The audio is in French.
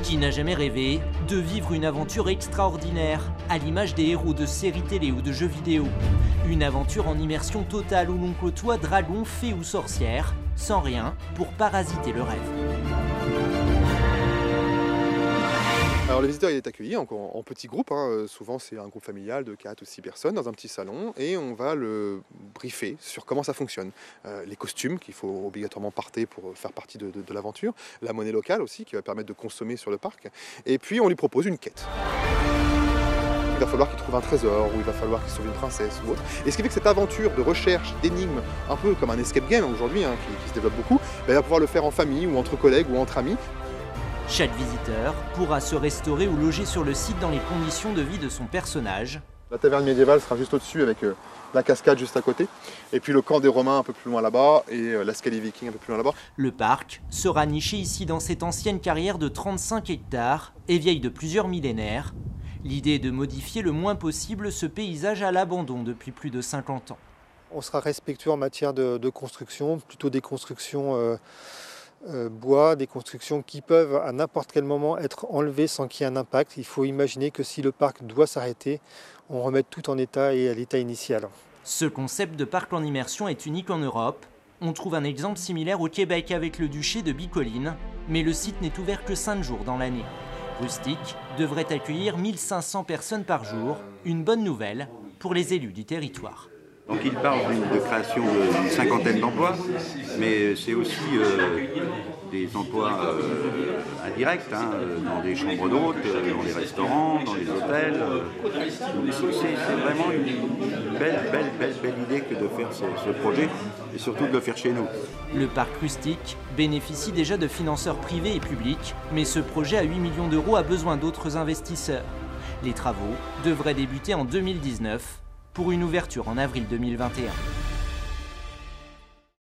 Qui n'a jamais rêvé de vivre une aventure extraordinaire, à l'image des héros de séries télé ou de jeux vidéo? Une aventure en immersion totale où l'on côtoie dragons, fées ou sorcières, sans rien pour parasiter le rêve. Alors le visiteur il est accueilli en petits groupes, souvent c'est un groupe familial de 4 ou 6 personnes dans un petit salon et on va le briefer sur comment ça fonctionne. Les costumes qu'il faut obligatoirement porter pour faire partie de l'aventure, la monnaie locale aussi qui va permettre de consommer sur le parc et puis on lui propose une quête. Il va falloir qu'il trouve un trésor ou il va falloir qu'il sauve une princesse ou autre. Et ce qui fait que cette aventure de recherche, d'énigmes, un peu comme un escape game aujourd'hui qui se développe beaucoup, il va pouvoir le faire en famille ou entre collègues ou entre amis. Chaque visiteur pourra se restaurer ou loger sur le site dans les conditions de vie de son personnage. La taverne médiévale sera juste au-dessus avec la cascade juste à côté. Et puis le camp des Romains un peu plus loin là-bas et l'escalier viking un peu plus loin là-bas. Le parc sera niché ici dans cette ancienne carrière de 35 hectares et vieille de plusieurs millénaires. L'idée est de modifier le moins possible ce paysage à l'abandon depuis plus de 50 ans. On sera respectueux en matière de construction, plutôt des constructions bois, des constructions qui peuvent à n'importe quel moment être enlevées sans qu'il y ait un impact. Il faut imaginer que si le parc doit s'arrêter, on remette tout en état et à l'état initial. Ce concept de parc en immersion est unique en Europe. On trouve un exemple similaire au Québec avec le duché de Bicoline, mais le site n'est ouvert que 5 jours dans l'année. Rustic devrait accueillir 1500 personnes par jour, une bonne nouvelle pour les élus du territoire. Donc il parle de création d'une cinquantaine d'emplois, mais c'est aussi des emplois indirects, dans des chambres d'hôtes, dans les restaurants, dans les hôtels. C'est vraiment une belle idée que de faire ce projet, et surtout de le faire chez nous. Le parc Rustic bénéficie déjà de financeurs privés et publics, mais ce projet à 8 millions d'euros a besoin d'autres investisseurs. Les travaux devraient débuter en 2019, pour une ouverture en avril 2021.